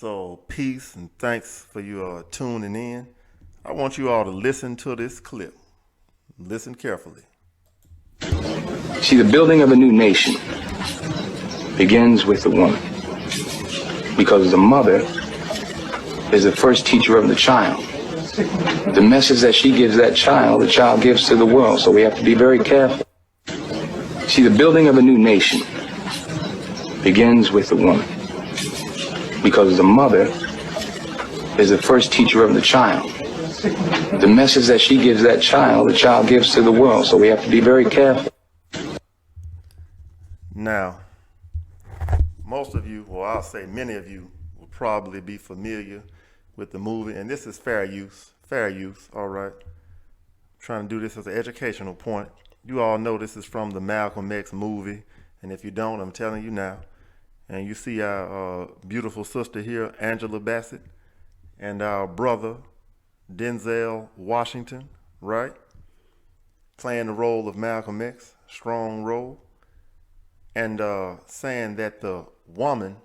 So peace and thanks for you tuning in. I want you all to listen to this clip. Listen carefully. See, the building of a new nation begins with the woman, because the mother is the first teacher of the child. The message that she gives that child, the child gives to the world, so we have to be very careful. See, the building of a new nation begins with the woman, because the mother is the first teacher of the child. The message that she gives that child, the child gives to the world, so we have to be very careful. Now, most of you, or I'll say many of you, will probably be familiar with the movie, and this is fair use, all right? I'm trying to do this as an educational point. You all know this is from the Malcolm X movie, and if you don't, I'm telling you now. And you see our beautiful sister here, Angela Basset, and our brother, Denzel Washington, right? Playing the role of Malcolm X, strong role. And saying that the woman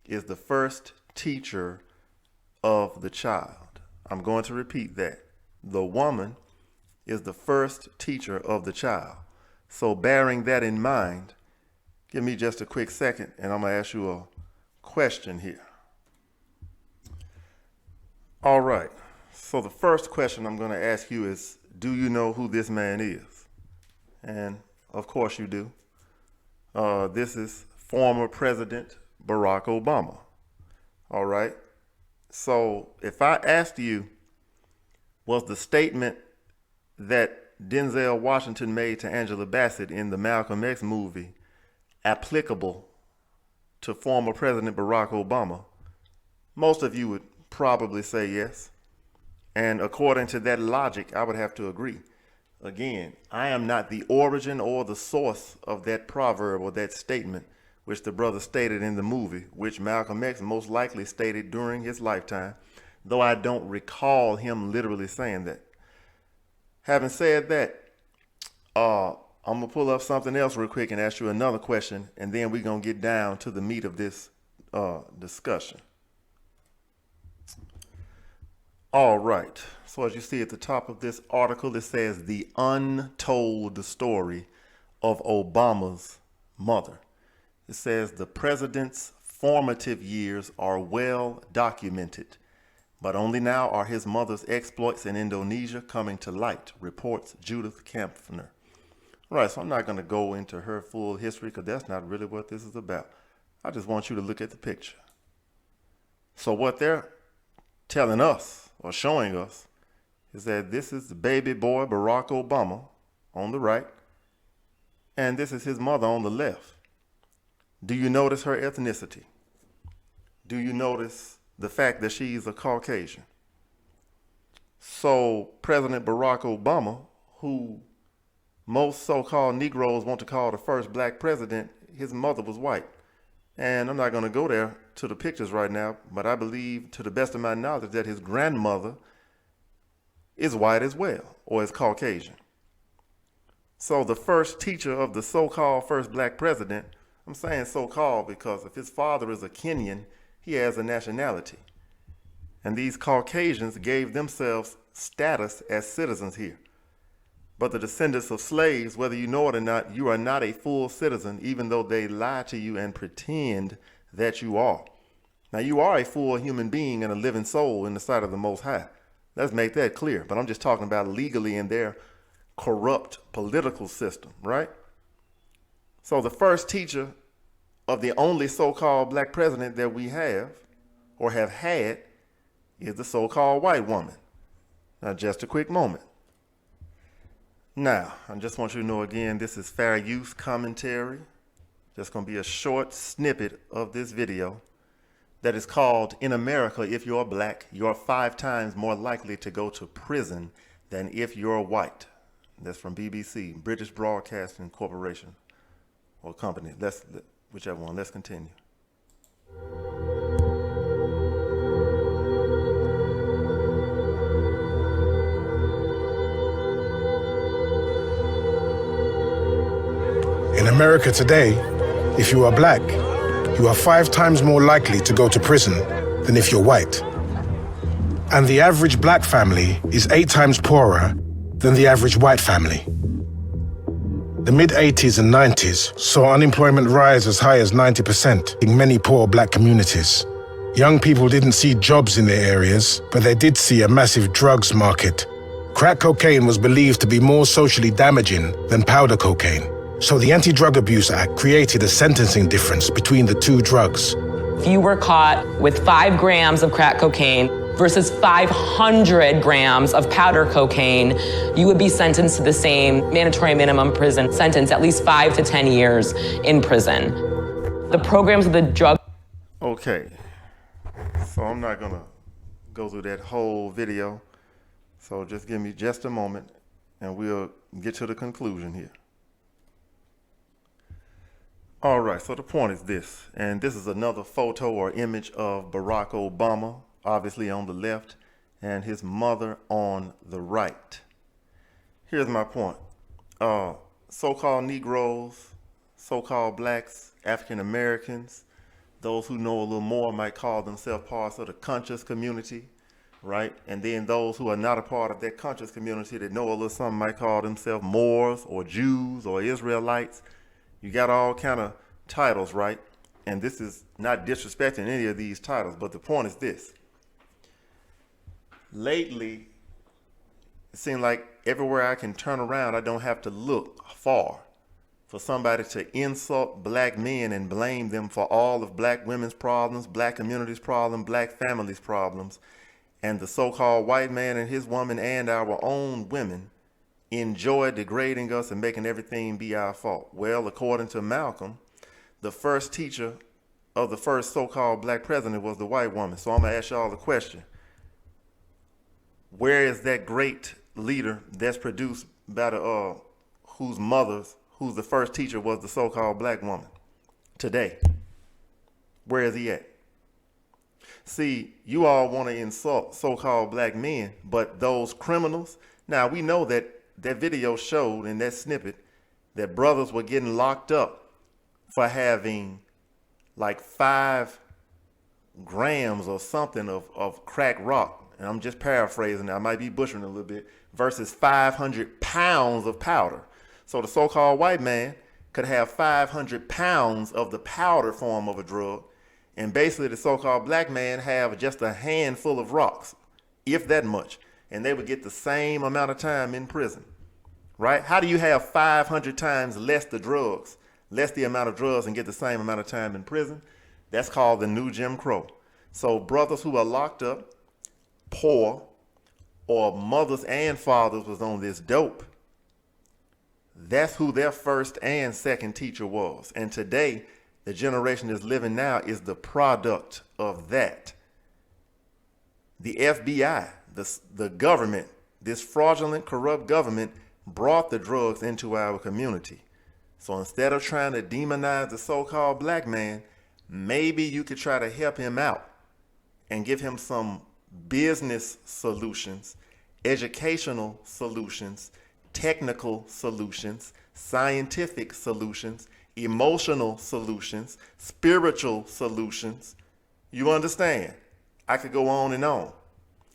is the first teacher of the child. I'm going to repeat that. The woman is the first teacher of the child. So bearing that in mind, give me just a quick second and I'm going to ask you a question here. All right. So the first question I'm going to ask you is, do you know who this man is? And of course you do. This is former President Barack Obama. All right. So if I asked you, was the statement that Denzel Washington made to Angela Basset in the Malcolm X movie applicable to former President Barack Obama, most of you would probably say yes. And according to that logic, I would have to agree. Again, I am not the origin or the source of that proverb or that statement which the brother stated in the movie, which Malcolm X most likely stated during his lifetime, though I don't recall him literally saying that. Having said that, I'm going to pull up something else real quick and ask you another question, and then we're going to get down to the meat of this discussion. All right. So as you see at the top of this article, it says the untold story of Obama's mother. It says the president's formative years are well documented, but only now are his mother's exploits in Indonesia coming to light, reports Judith Kampfner. All right, so I'm not going to go into her full history because that's not really what this is about. I just want you to look at the picture. So what they're telling us or showing us is that this is the baby boy Barack Obama on the right, and this is his mother on the left. Do you notice her ethnicity? Do you notice the fact that she's a Caucasian? So President Barack Obama, who most so-called Negroes want to call the first black president, his mother was white. And I'm not going to go there to the pictures right now, but I believe, to the best of my knowledge, that his grandmother is white as well, or is Caucasian. So the first teacher of the so-called first black president, I'm saying so-called because if his father is a Kenyan, he has a nationality. And these Caucasians gave themselves status as citizens here. But the descendants of slaves, whether you know it or not, you are not a full citizen, even though they lie to you and pretend that you are. Now, you are a full human being and a living soul in the sight of the Most High. Let's make that clear. But I'm just talking about legally in their corrupt political system, right? So the first teacher of the only so-called black president that we have or have had is the so-called white woman. Now, just a quick moment. Now, I just want you to know again, this is fair use commentary. Just going to be a short snippet of this video that is called, "In America, if you're black, you're 5 times more likely to go to prison than if you're white." That's from BBC, British Broadcasting Corporation or Company. Whichever one. Let's continue. In America today, if you are black, you are 5 times more likely to go to prison than if you're white. And the average black family is 8 times poorer than the average white family. The mid-80s and 90s saw unemployment rise as high as 90% in many poor black communities. Young people didn't see jobs in their areas, but they did see a massive drugs market. Crack cocaine was believed to be more socially damaging than powder cocaine. So the Anti-Drug Abuse Act created a sentencing difference between the two drugs. If you were caught with 5 grams of crack cocaine versus 500 grams of powder cocaine, you would be sentenced to the same mandatory minimum prison sentence, at least 5 to 10 years in prison. The programs of the drug... Okay, so I'm not gonna go through that whole video. So just give me just a moment and we'll get to the conclusion here. All right, so the point is this, and this is another photo or image of Barack Obama, obviously on the left, and his mother on the right. Here's my point. So-called Negroes, so-called blacks, African Americans, those who know a little more might call themselves parts of the conscious community, right? And then those who are not a part of that conscious community that know a little something might call themselves Moors or Jews or Israelites. You got all kind of titles, right? And this is not disrespecting any of these titles, but the point is this. Lately, it seems like everywhere I can turn around, I don't have to look far for somebody to insult black men and blame them for all of black women's problems, black communities' problems, black families' problems, and the so-called white man and his woman and our own women enjoy degrading us and making everything be our fault. Well, according to Malcolm, the first teacher of the first so-called black president was the white woman. So I'm gonna ask y'all the question. Where is that great leader that's produced by the whose the first teacher was the so-called black woman today? Where is he at? See, you all want to insult so-called black men, but those criminals, now we know that video showed in that snippet that brothers were getting locked up for having like 5 grams or something of crack rock. And I'm just paraphrasing, I might be butchering a little bit, versus 500 pounds of powder. So the so-called white man could have 500 pounds of the powder form of a drug, and basically the so-called black man have just a handful of rocks, if that much, and they would get the same amount of time in prison, right? How do you have 500 times less the amount of drugs and get the same amount of time in prison? That's called the new Jim Crow. So brothers who are locked up, poor, or mothers and fathers was on this dope, that's who their first and second teacher was. And today, the generation that's living now is the product of that. The FBI, the government, this fraudulent, corrupt government brought the drugs into our community. So instead of trying to demonize the so-called black man, maybe you could try to help him out and give him some business solutions, educational solutions, technical solutions, scientific solutions, emotional solutions, spiritual solutions. You understand? I could go on and on.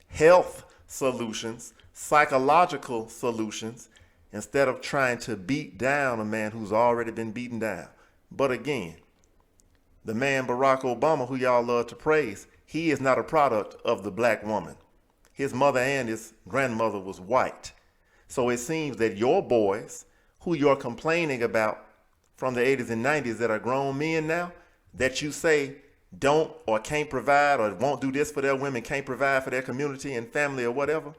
Health solutions, psychological solutions, instead of trying to beat down a man who's already been beaten down. But again, the man Barack Obama, who y'all love to praise, he is not a product of the black woman. His mother and his grandmother was white. So it seems that your boys, who you're complaining about from the 80s and 90s that are grown men now, that you say don't or can't provide or won't do this for their women, can't provide for their community and family or whatever,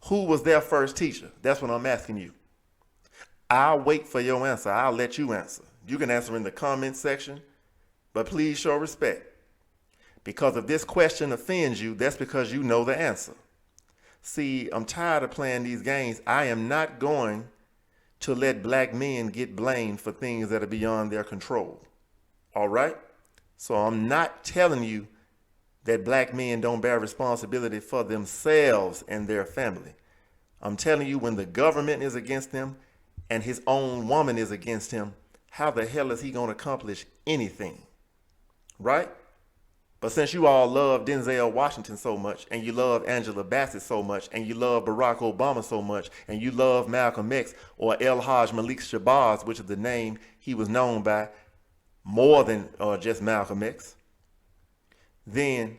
who was their first teacher? That's what I'm asking you. I'll wait for your answer. I'll let you answer. You can answer in the comment section, but please show respect. Because if this question offends you, that's because you know the answer. See, I'm tired of playing these games. I am not going to let black men get blamed for things that are beyond their control. All right? So I'm not telling you that black men don't bear responsibility for themselves and their family. I'm telling you, when the government is against them and his own woman is against him, how the hell is he going to accomplish anything? Right? But since you all love Denzel Washington so much, and you love Angela Bassett so much, and you love Barack Obama so much, and you love Malcolm X or El Haj Malik Shabazz, which is the name he was known by more than just Malcolm X, then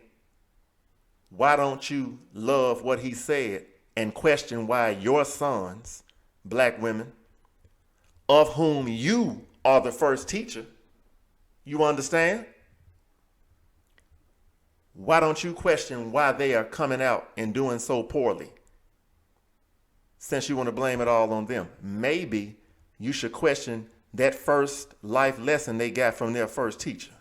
why don't you love what he said and question why your sons, black women, of whom you are the first teacher, you understand? Why don't you question why they are coming out and doing so poorly? Since you want to blame it all on them, maybe you should question that first life lesson they got from their first teacher.